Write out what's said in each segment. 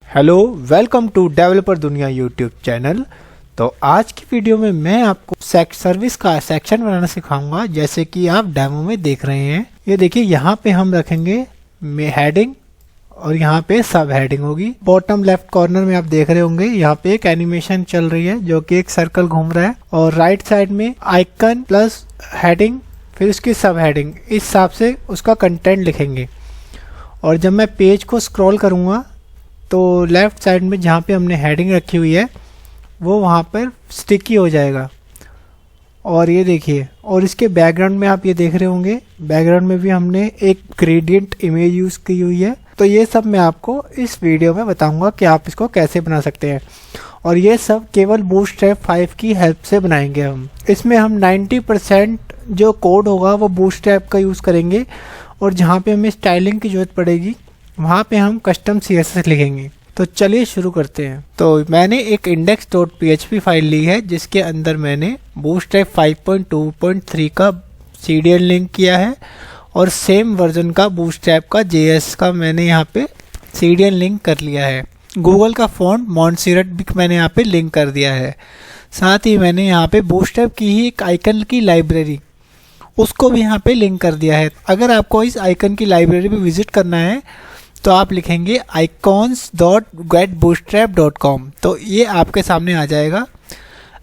Hello, welcome to developer दुनिया YouTube channel. तो आज की वीडियो में मैं आपको सर्विस का सेक्शन बनाना सिखाऊंगा, जैसे कि आप डेमो में देख रहे हैं। ये देखिए, यहाँ पे हम रखेंगे हेडिंग और यहाँ पे सब हेडिंग होगी। बॉटम लेफ्ट कॉर्नर में आप देख रहे होंगे, यहाँ पे एक एनिमेशन चल रही है जो कि एक सर्कल घूम रहा है, और राइट साइड में आइकन प्लस हेडिंग, फिर उसकी सब हेडिंग। इस हिसाब से उसका कंटेंट लिखेंगे। और जब मैं पेज को स्क्रॉल करूँगा तो लेफ़्ट साइड में जहाँ पे हमने हेडिंग रखी हुई है वो वहाँ पर स्टिकी हो जाएगा। और ये देखिए, और इसके बैकग्राउंड में आप ये देख रहे होंगे, बैकग्राउंड में भी हमने एक ग्रेडियंट इमेज यूज़ की हुई है। तो ये सब मैं आपको इस वीडियो में बताऊंगा कि आप इसको कैसे बना सकते हैं। और ये सब केवल बूटस्ट्रैप 5 की हेल्प से बनाएंगे हम। इसमें हम 90% जो कोड होगा वो बूटस्ट्रैप का यूज़ करेंगे, और जहाँ पे हमें स्टाइलिंग की ज़रूरत पड़ेगी वहाँ पे हम कस्टम CSS लिखेंगे। तो चलिए शुरू करते हैं। तो मैंने एक index.php फाइल ली है, जिसके अंदर मैंने बूटस्ट्रैप 5.2.3 का CDN लिंक किया है, और सेम वर्जन का बूटस्ट्रैप का JS का मैंने यहाँ पे CDN लिंक कर लिया है। गूगल का फॉन्ट मॉन्टसेरेट भी मैंने यहाँ पे लिंक कर दिया है। साथ ही मैंने यहाँ पे बूटस्ट्रैप की ही एक आइकन की लाइब्रेरी, उसको भी यहाँ पे लिंक कर दिया है। अगर आपको इस आइकन की लाइब्रेरी पे विजिट करना है तो आप लिखेंगे icons.getbootstrap.com, तो ये आपके सामने आ जाएगा।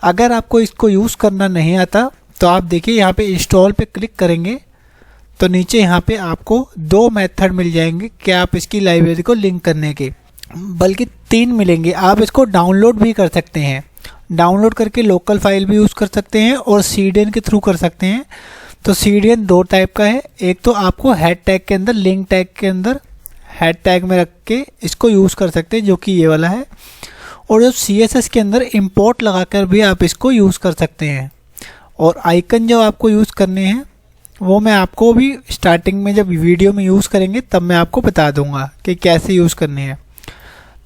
अगर आपको इसको यूज़ करना नहीं आता तो आप देखिए, यहाँ पे इंस्टॉल पे क्लिक करेंगे तो नीचे यहाँ पे आपको 2 मेथड मिल जाएंगे कि आप इसकी लाइब्रेरी को लिंक करने के, बल्कि 3 मिलेंगे। आप इसको डाउनलोड भी कर सकते हैं, डाउनलोड करके लोकल फाइल भी यूज़ कर सकते हैं, और CDN के थ्रू कर सकते हैं। तो CDN 2 टाइप का है। एक तो आपको हेड टैग के अंदर, लिंक टैग के अंदर हेड टैग में रख के इसको यूज़ कर सकते हैं, जो कि ये वाला है। और जो CSS के अंदर इंपोर्ट लगाकर भी आप इसको यूज़ कर सकते हैं। और आइकन जो आपको यूज़ करने हैं वो मैं आपको भी स्टार्टिंग में जब वीडियो में यूज़ करेंगे तब मैं आपको बता दूंगा कि कैसे यूज़ करने हैं।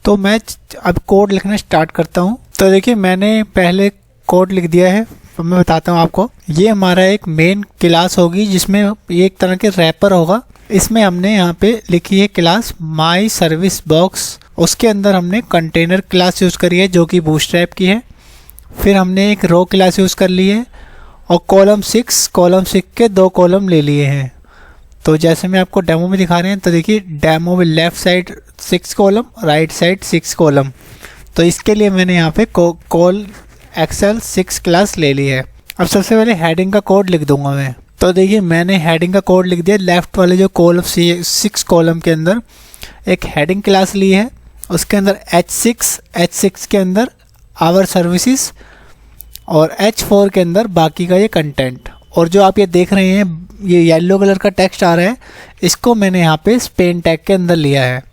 तो मैं अब कोड लिखना स्टार्ट करता हूँ। तो देखिए, मैंने पहले कोड लिख दिया है। तो मैं बताता हूँ आपको। ये हमारा एक मेन क्लास होगी, जिसमें एक तरह के रैपर होगा। इसमें हमने यहाँ पे लिखी है क्लास माई सर्विस बॉक्स। उसके अंदर हमने कंटेनर क्लास यूज़ करी है, जो कि बूटस्ट्रैप की है। फिर हमने एक रो क्लास यूज़ कर ली है, और कॉलम 6 के 2 कॉलम ले लिए हैं। तो जैसे मैं आपको डेमो में दिखा रहे हैं, तो देखिए डेमो में left side 6 column, right side 6 column. तो इसके लिए मैंने यहाँ पे कॉल एक्सेल 6 क्लास ले ली है। अब सबसे पहले हेडिंग का कोड लिख दूंगा मैं। तो देखिए, मैंने हेडिंग का कोड लिख दिया। लेफ्ट वाले जो कॉलम 6 कॉलम के अंदर एक हेडिंग क्लास ली है, उसके अंदर H6 के अंदर आवर सर्विसेज, और H4 के अंदर बाकी का ये कंटेंट। और जो आप ये देख रहे हैं, ये येलो कलर का टेक्स्ट आ रहा है, इसको मैंने यहाँ पे स्पेन टैग के अंदर लिया है।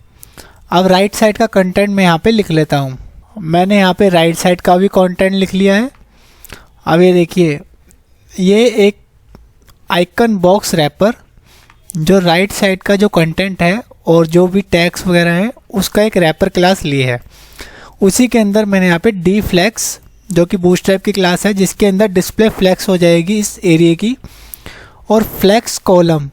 अब राइट साइड का कंटेंट मैं यहाँ पे लिख लेता हूँ। मैंने यहाँ पे राइट साइड का भी कंटेंट लिख लिया है। अब ये देखिए, ये एक आइकन बॉक्स रैपर, जो राइट साइड का जो कंटेंट है और जो भी टैग्स वगैरह है, उसका एक रैपर क्लास ली है। उसी के अंदर मैंने यहाँ पे dflex, जो कि बूटस्ट्रैप की क्लास है, जिसके अंदर डिस्प्ले फ्लैक्स हो जाएगी इस एरिया की। और फ्लैक्स कॉलम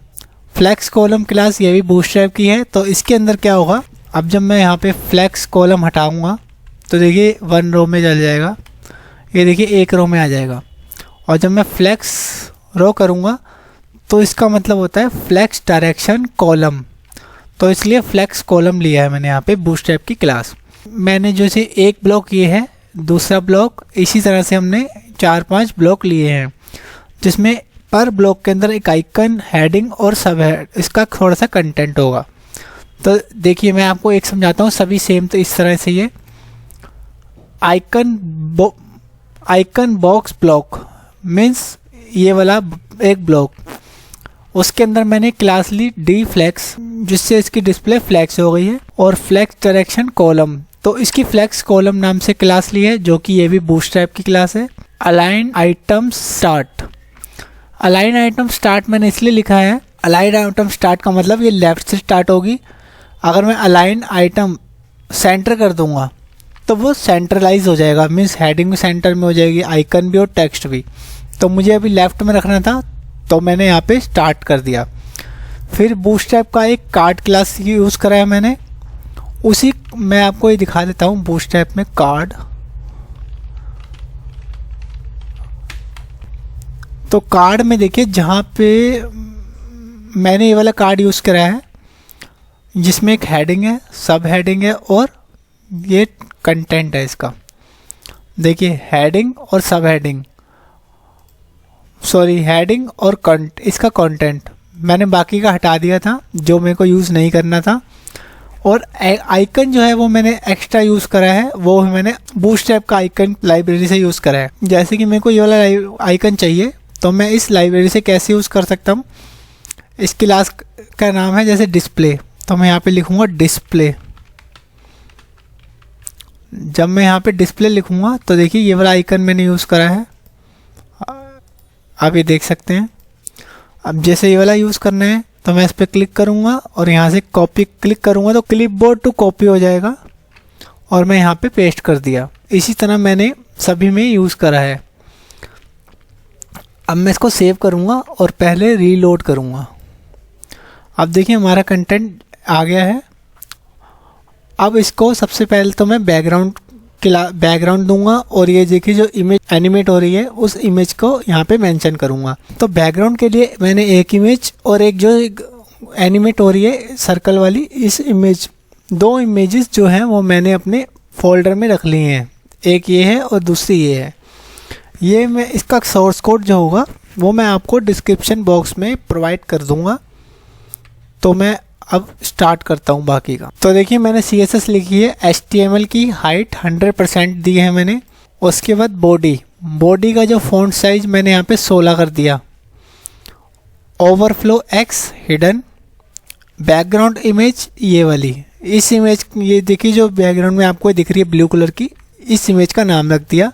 क्लास ये भी बूटस्ट्रैप की है। तो इसके अंदर क्या होगा, अब जब मैं यहाँ पे फ्लैक्स कॉलम हटाऊँगा तो देखिए 1 रो में चल जाएगा, ये देखिए 1 रो में आ जाएगा। और जब मैं फ्लैक्स रो करूँगा तो इसका मतलब होता है फ्लैक्स डायरेक्शन कॉलम। तो इसलिए फ्लैक्स कॉलम लिया है मैंने यहाँ पे बूटस्ट्रैप की क्लास। मैंने जो से एक ब्लॉक ये है, दूसरा ब्लॉक, इसी तरह से हमने 4-5 ब्लॉक लिए हैं, जिसमें पर ब्लॉक के अंदर एक आइकन, हेडिंग और सब है, इसका थोड़ा सा कंटेंट होगा। तो देखिए, मैं आपको एक समझाता हूँ, सभी सेम। तो इस तरह से ये आइकन बॉक्स ब्लॉक मीन्स ये वाला एक ब्लॉक, उसके अंदर मैंने क्लास ली dflex, जिससे इसकी डिस्प्ले फ्लैक्स हो गई है। और फ्लैक्स डायरेक्शन कॉलम, तो इसकी फ्लैक्स कॉलम नाम से क्लास ली है, जो कि ये भी बूटस्ट्रैप की क्लास है। अलाइन आइटम स्टार्ट मैंने इसलिए लिखा है, अलाइन आइटम स्टार्ट का मतलब ये लेफ्ट से स्टार्ट होगी। अगर मैं अलाइन आइटम सेंटर कर दूंगा तो वो सेंट्रलाइज हो जाएगा, मीन्स हेडिंग भी सेंटर में हो जाएगी, आइकन भी और टेक्स्ट भी। तो मुझे अभी लेफ्ट में रखना था, तो मैंने यहाँ पे स्टार्ट कर दिया। फिर बूटस्ट्रैप का एक कार्ड क्लास यूज़ करा है मैंने, उसी मैं आपको ये दिखा देता हूँ बूटस्ट्रैप में कार्ड। तो कार्ड में देखिए जहाँ पे मैंने ये वाला कार्ड यूज़ करा है जिसमें एक हेडिंग है, सब हेडिंग है और ये कंटेंट है इसका। देखिए हेडिंग और सब हेडिंग, सॉरी हेडिंग और इसका कंटेंट मैंने बाकी का हटा दिया था जो मेरे को यूज़ नहीं करना था। और आइकन जो है वो मैंने एक्स्ट्रा यूज़ करा है, वो मैंने बूटस्ट्रैप का आइकन लाइब्रेरी से यूज़ करा है। जैसे कि मेरे को ये वाला आइकन चाहिए तो मैं इस लाइब्रेरी से कैसे यूज़ कर सकता हूँ। इस क्लास का नाम है जैसे डिस्प्ले, तो मैं यहाँ पे लिखूँगा डिस्प्ले। जब मैं यहाँ पे डिस्प्ले लिखूँगा तो देखिए ये वाला आइकन मैंने यूज़ करा है, आप ये देख सकते हैं। अब जैसे ये वाला यूज़ करना है तो मैं इस पर क्लिक करूँगा और यहाँ से कॉपी क्लिक करूँगा तो क्लिपबोर्ड टू कॉपी हो जाएगा और मैं यहाँ पे पेस्ट कर दिया। इसी तरह मैंने सभी में यूज़ करा है। अब मैं इसको सेव करूँगा और पहले रीलोड करूँगा। अब देखिए हमारा कंटेंट आ गया है। अब इसको सबसे पहले तो मैं बैकग्राउंड दूंगा और ये देखिए जो इमेज एनिमेट हो रही है उस इमेज को यहाँ पे मेंशन करूँगा। तो बैकग्राउंड के लिए मैंने एक इमेज और एक जो एनिमेट हो रही है सर्कल वाली, इस इमेज, दो इमेजेस जो हैं वो मैंने अपने फोल्डर में रख लिए हैं। एक ये है और दूसरी ये है। ये मैं इसका सोर्स कोड जो होगा वो मैं आपको डिस्क्रिप्शन बॉक्स में प्रोवाइड कर दूँगा। तो मैं अब स्टार्ट करता हूँ बाकी का। तो देखिए मैंने CSS लिखी है, HTML की हाइट 100% दी है मैंने। उसके बाद बॉडी का जो फॉन्ट साइज मैंने यहाँ पे 16 कर दिया। Overflow X hidden, background image ये वाली, इस इमेज ये देखिए जो बैकग्राउंड में आपको दिख रही है ब्लू कलर की, इस इमेज का नाम रख दिया।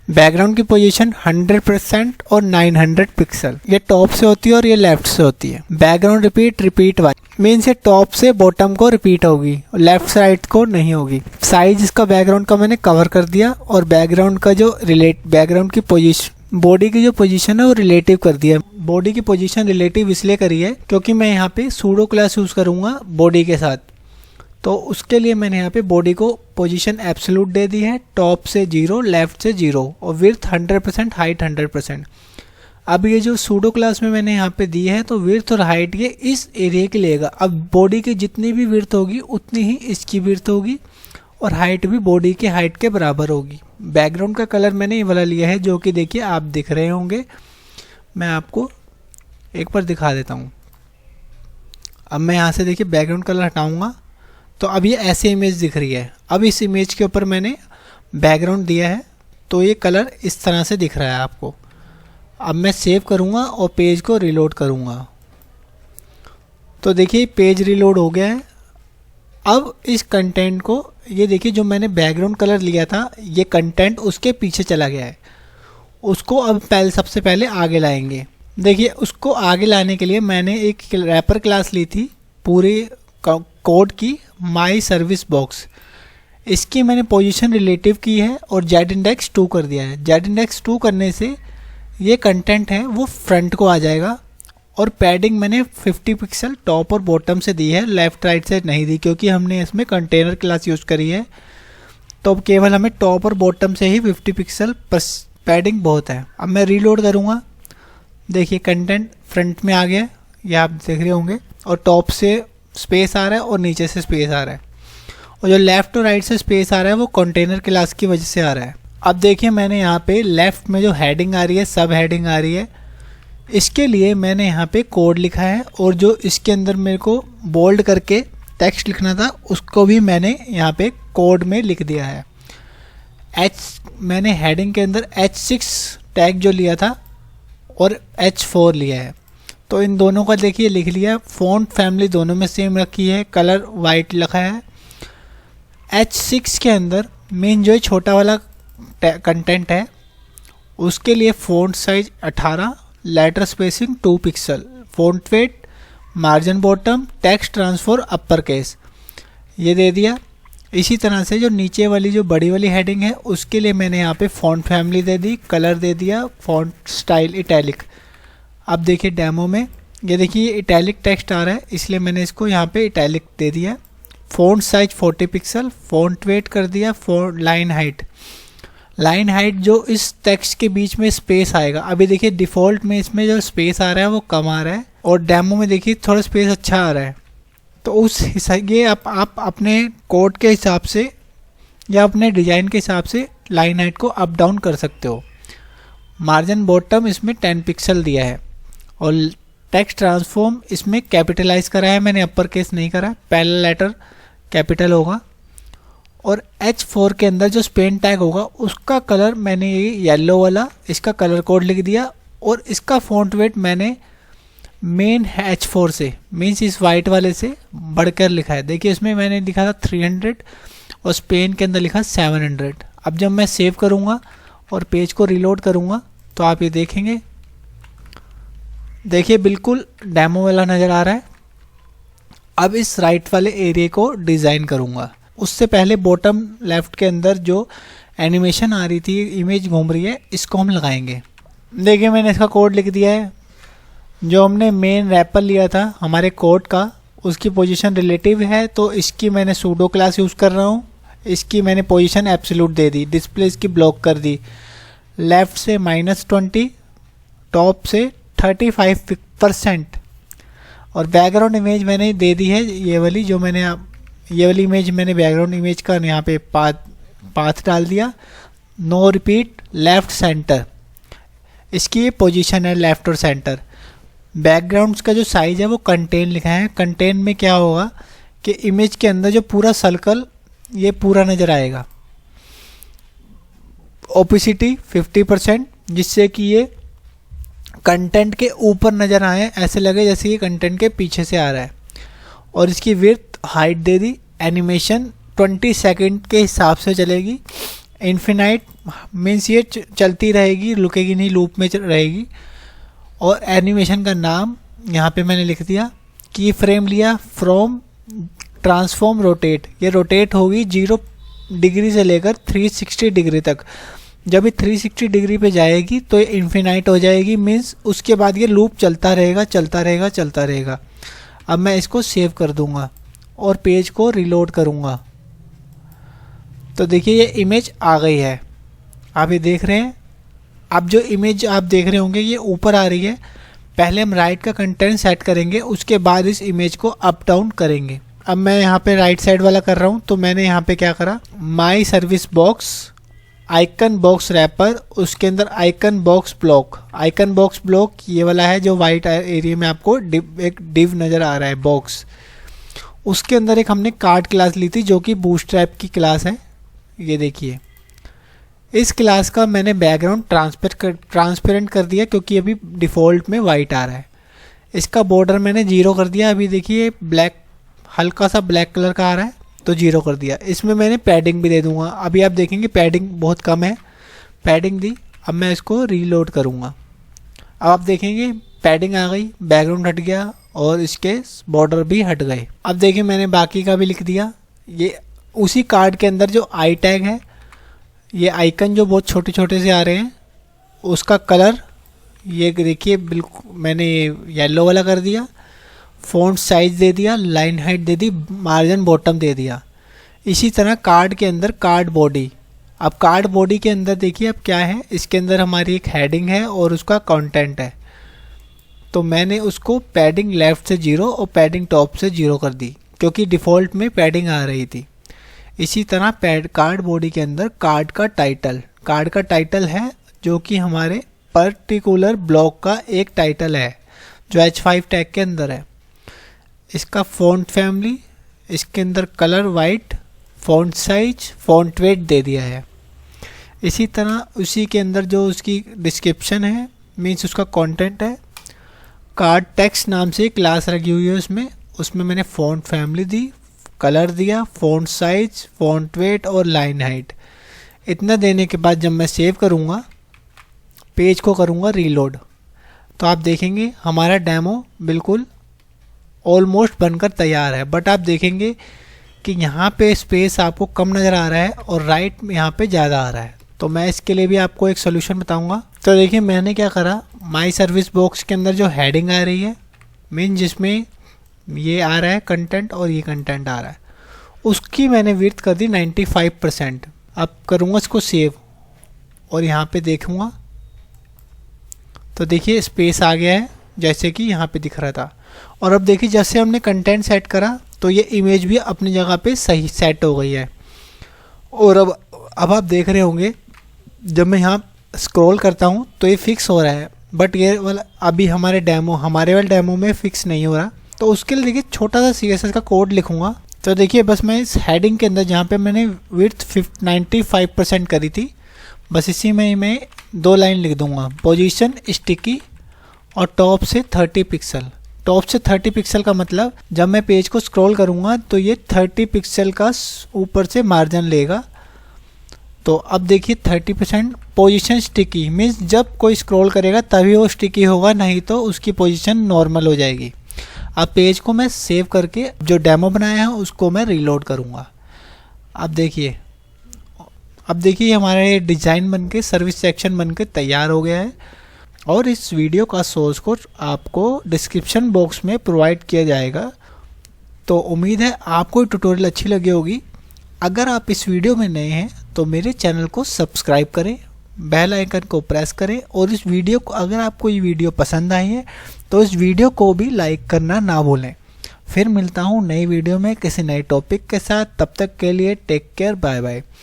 बैकग्राउंड की पोजीशन 100% और 900 पिक्सल, ये टॉप से होती है और ये लेफ्ट से होती है। बैकग्राउंड रिपीट वाई मीन्स ये टॉप से बॉटम को रिपीट होगी, लेफ्ट साइड को नहीं होगी। साइज इसका बैकग्राउंड का मैंने कवर कर दिया और बैकग्राउंड का जो बैकग्राउंड की पोजीशन, बॉडी की जो पोजीशन है वो रिलेटिव कर दिया। बॉडी की पोजीशन रिलेटिव इसलिए करी है क्योंकि मैं यहाँ पे सूडो क्लास यूज़ करूँगा बॉडी के साथ, तो उसके लिए मैंने यहाँ पे बॉडी को पोजीशन एब्सोल्यूट दे दी है, टॉप से 0, लेफ्ट से 0 और विड्थ 100%, हाइट 100%। अब ये जो सूडो क्लास में मैंने यहाँ पे दी है तो विड्थ और हाइट ये इस एरिया की लेगा। अब बॉडी की जितनी भी विड्थ होगी उतनी ही इसकी विड्थ होगी और हाइट भी बॉडी की हाइट के बराबर होगी। बैकग्राउंड का कलर मैंने ये वाला लिया है जो कि देखिए आप दिख रहे होंगे, मैं आपको एक बार दिखा देता हूँ। अब मैं यहाँ से देखिए बैकग्राउंड कलर हटाऊँगा तो अब ये ऐसे इमेज दिख रही है। अब इस इमेज के ऊपर मैंने बैकग्राउंड दिया है तो ये कलर इस तरह से दिख रहा है आपको। अब मैं सेव करूँगा और पेज को रीलोड करूँगा तो देखिए पेज रीलोड हो गया है। अब इस कंटेंट को, ये देखिए जो मैंने बैकग्राउंड कलर लिया था ये कंटेंट उसके पीछे चला गया है, उसको अब सबसे पहले आगे लाएंगे। देखिए उसको आगे लाने के लिए मैंने एक रैपर क्लास ली थी पूरे कोड की, माई सर्विस बॉक्स। इसकी मैंने पोजीशन रिलेटिव की है और Z-index 2 कर दिया है। Z-index 2 करने से ये कंटेंट है वो फ्रंट को आ जाएगा और पैडिंग मैंने 50 पिक्सल टॉप और बॉटम से दी है, लेफ़्ट राइट से नहीं दी क्योंकि हमने इसमें कंटेनर क्लास यूज़ करी है। तो अब केवल हमें टॉप और बॉटम से ही 50 पिक्सल पैडिंग बहुत है। अब मैं रीलोड करूँगा, देखिए कंटेंट फ्रंट में आ गया, ये आप देख रहे होंगे, और टॉप से स्पेस आ रहा है और नीचे से स्पेस आ रहा है और जो लेफ़्ट और राइट से स्पेस आ रहा है वो कंटेनर क्लास की वजह से आ रहा है। अब देखिए मैंने यहाँ पे लेफ़्ट में जो हेडिंग आ रही है, सब हेडिंग आ रही है, इसके लिए मैंने यहाँ पे कोड लिखा है और जो इसके अंदर मेरे को बोल्ड करके टेक्स्ट लिखना था उसको भी मैंने यहाँ पे कोड में लिख दिया है। मैंने हेडिंग के अंदर H6 टैग जो लिया था और H4 लिया है, तो इन दोनों का देखिए लिख लिया। फ़ॉन्ट फैमिली दोनों में सेम रखी है, कलर वाइट लिखा है। H6 के अंदर मेन जो छोटा वाला कंटेंट है उसके लिए font size 18, letter spacing 2 pixel, font weight, margin bottom, text transfer upper case, ये दे दिया। इसी तरह से जो नीचे वाली जो बड़ी वाली हेडिंग है उसके लिए मैंने यहाँ पे फ़ॉन्ट फैमिली दे दी, कलर दे दिया, फ़ॉन्ट स्टाइल इटैलिक। अब देखिए डेमो में ये देखिए इटैलिक टेक्स्ट आ रहा है इसलिए मैंने इसको यहाँ पे इटैलिक दे दिया। Font size 40 pixel, font weight कर दिया, लाइन हाइट जो इस टेक्स्ट के बीच में स्पेस आएगा, अभी देखिए डिफ़ॉल्ट में इसमें जो स्पेस आ रहा है वो कम आ रहा है और डेमो में देखिए थोड़ा स्पेस अच्छा आ रहा है। तो उस ये आप अपने कोड के हिसाब से या अपने डिज़ाइन के हिसाब से लाइन हाइट को अप डाउन कर सकते हो। मार्जिन बॉटम इसमें 10 पिक्सल दिया है और टेक्स्ट ट्रांसफॉर्म इसमें कैपिटलाइज करा है, मैंने अपर केस नहीं करा, पहला लेटर कैपिटल होगा। और H4 के अंदर जो स्पेन टैग होगा उसका कलर मैंने ये येलो वाला इसका कलर कोड लिख दिया और इसका फ़ॉन्ट वेट मैंने मेन H4 से मीन्स इस वाइट वाले से बढ़कर लिखा है। देखिए इसमें मैंने लिखा था 300 और स्पेन के अंदर लिखा 700। अब जब मैं सेव करूँगा और पेज को रीलोड करूँगा तो आप ये देखेंगे, देखिए बिल्कुल डेमो वाला नज़र आ रहा है। अब इस राइट वाले एरिया को डिज़ाइन करूँगा। उससे पहले बॉटम लेफ्ट के अंदर जो एनिमेशन आ रही थी, इमेज घूम रही है, इसको हम लगाएंगे। देखिए मैंने इसका कोड लिख दिया है। जो हमने मेन रैपर लिया था हमारे कोड का, उसकी पोजीशन रिलेटिव है तो इसकी मैंने सूडो क्लास यूज़ कर रहा हूँ। इसकी मैंने पोजीशन एब्सोल्यूट दे दी, डिस्प्ले इसकी ब्लॉक कर दी, लेफ़्ट से -20, टॉप से 35% और बैकग्राउंड इमेज मैंने दे दी है ये वाली, जो मैंने ये वाली इमेज मैंने बैकग्राउंड इमेज का यहाँ पे पाथ डाल दिया। नो रिपीट, लेफ़्ट सेंटर, इसकी ये पोजीशन है लेफ़्ट और सेंटर। बैकग्राउंड्स का जो साइज़ है वो कंटेन लिखा है। कंटेन में क्या होगा कि इमेज के अंदर जो पूरा सर्कल ये पूरा नज़र आएगा। ओपेसिटी 50%, जिससे कि ये कंटेंट के ऊपर नज़र आए, ऐसे लगे जैसे ये कंटेंट के पीछे से आ रहा है। और इसकी विड्थ हाइट दे दी। एनिमेशन 20 सेकंड के हिसाब से चलेगी। इन्फिनाइट मीन्स ये चलती रहेगी, रुकेगी नहीं, लूप में रहेगी। और एनिमेशन का नाम यहाँ पे मैंने लिख दिया। की फ्रेम लिया फ्रॉम ट्रांसफॉर्म रोटेट, ये रोटेट होगी 0 डिग्री से लेकर 360 डिग्री तक। जब ये 360 डिग्री पे जाएगी तो ये इन्फिनाइट हो जाएगी, मीन्स उसके बाद ये लूप चलता रहेगा चलता रहेगा चलता रहेगा। अब मैं इसको सेव कर दूंगा और पेज को रीलोड करूंगा तो देखिए ये इमेज आ गई है, आप ये देख रहे हैं। अब जो इमेज आप देख रहे होंगे ये ऊपर आ रही है। पहले हम राइट का कंटेंट सेट करेंगे, उसके बाद इस इमेज को अप डाउन करेंगे। अब मैं यहाँ पे राइट साइड वाला कर रहा हूँ तो मैंने यहाँ पे क्या करा, my service box, icon box wrapper, उसके अंदर icon box block. Icon box block ये वाला है जो वाइट एरिया में आपको एक डिव नज़र आ रहा है, बॉक्स। उसके अंदर एक हमने कार्ड क्लास ली थी जो कि बूटस्ट्रैप की क्लास है। ये देखिए इस क्लास का मैंने बैकग्राउंड ट्रांसपेरेंट कर दिया क्योंकि अभी डिफ़ॉल्ट में वाइट आ रहा है। इसका बॉर्डर मैंने 0 कर दिया। अभी देखिए ब्लैक, हल्का सा ब्लैक कलर का आ रहा है तो 0 कर दिया। इसमें मैंने पैडिंग भी दे दूंगा। अभी आप देखेंगे पैडिंग बहुत कम है, पैडिंग दी। अब मैं इसको रीलोड करूंगा। अब आप देखेंगे पैडिंग आ गई, बैकग्राउंड हट गया और इसके बॉर्डर भी हट गए। अब देखिए मैंने बाकी का भी लिख दिया। ये उसी कार्ड के अंदर जो आई टैग है, ये आइकन जो बहुत छोटे छोटे से आ रहे हैं, उसका कलर ये देखिए बिल्कुल मैंने येलो वाला कर दिया। फ़ॉन्ट साइज़ दे दिया, लाइन हाइट दे दी, मार्जिन बॉटम दे दिया। इसी तरह कार्ड के अंदर कार्ड बॉडी। अब कार्ड बॉडी के अंदर देखिए अब क्या है, इसके अंदर हमारी एक हेडिंग है और उसका कंटेंट है। तो मैंने उसको पैडिंग लेफ़्ट से 0 और पैडिंग टॉप से 0 कर दी क्योंकि डिफ़ॉल्ट में पैडिंग आ रही थी। इसी तरह कार्ड बॉडी के अंदर कार्ड का टाइटल है जो कि हमारे पर्टिकुलर ब्लॉक का एक टाइटल है जो H5 टैग के अंदर है। इसका फ़ॉन्ट फैमिली, इसके अंदर colour white, font size, font weight दे दिया है। इसी तरह उसी के अंदर जो उसकी डिस्क्रिप्शन है, मीन्स उसका कंटेंट है। कार्ड टेक्स्ट नाम से क्लास रखी हुई है उसमें मैंने फ़ॉन्ट फैमिली दी, कलर दिया, फ़ॉन्ट साइज, फ़ॉन्ट वेट और लाइन हाइट। इतना देने के बाद जब मैं सेव करूँगा, पेज को करूँगा रीलोड, तो आप देखेंगे हमारा डेमो बिल्कुल ऑलमोस्ट बनकर तैयार है। बट आप देखेंगे कि यहाँ पे स्पेस आपको कम नज़र आ रहा है और राइट में यहाँ पे ज़्यादा आ रहा है। तो मैं इसके लिए भी आपको एक सोल्यूशन बताऊँगा। तो देखिए मैंने क्या करा, माई सर्विस बॉक्स के अंदर जो हेडिंग आ रही है, मीन जिसमें ये आ रहा है कंटेंट और ये कंटेंट आ रहा है, उसकी मैंने विड्थ कर दी 95%। अब करूँगा इसको सेव और यहाँ पे देखूँगा तो देखिए स्पेस आ गया है जैसे कि यहाँ पे दिख रहा था। और अब देखिए जैसे हमने कंटेंट सेट करा तो ये इमेज भी अपनी जगह पे सही सेट हो गई है। और अब आप देख रहे होंगे जब मैं यहाँ स्क्रॉल करता हूँ तो ये फिक्स हो रहा है, बट ये वाला अभी हमारे वाले डेमो में फिक्स नहीं हो रहा। तो उसके लिए देखिए छोटा सा CSS का कोड लिखूँगा। तो देखिए बस मैं इस हेडिंग के अंदर जहाँ पे मैंने विड्थ 95% करी थी, बस इसी में ही मैं 2 लाइन लिख दूँगा, पोजीशन स्टिकी और टॉप से 30 पिक्सल। टॉप से 30 पिक्सल का मतलब जब मैं पेज को स्क्रॉल करूँगा तो ये 30 पिक्सल का ऊपर से मार्जिन लेगा। तो अब देखिए 30%। पोजीशन स्टिकी मीन्स जब कोई स्क्रॉल करेगा तभी वो स्टिकी होगा, नहीं तो उसकी पोजीशन नॉर्मल हो जाएगी। अब पेज को मैं सेव करके जो डेमो बनाया है उसको मैं रीलोड करूँगा। अब देखिए हमारे डिज़ाइन बनके सर्विस सेक्शन बनके तैयार हो गया है। और इस वीडियो का सोर्स कोड आपको डिस्क्रिप्शन बॉक्स में प्रोवाइड किया जाएगा। तो उम्मीद है आपको ट्यूटोरियल अच्छी लगी होगी। अगर आप इस वीडियो में नए हैं तो मेरे चैनल को सब्सक्राइब करें, बेल आइकन को प्रेस करें, और इस वीडियो को अगर आपको ये वीडियो पसंद आई है तो इस वीडियो को भी लाइक करना ना भूलें। फिर मिलता हूँ नई वीडियो में किसी नए टॉपिक के साथ। तब तक के लिए टेक केयर, बाय बाय।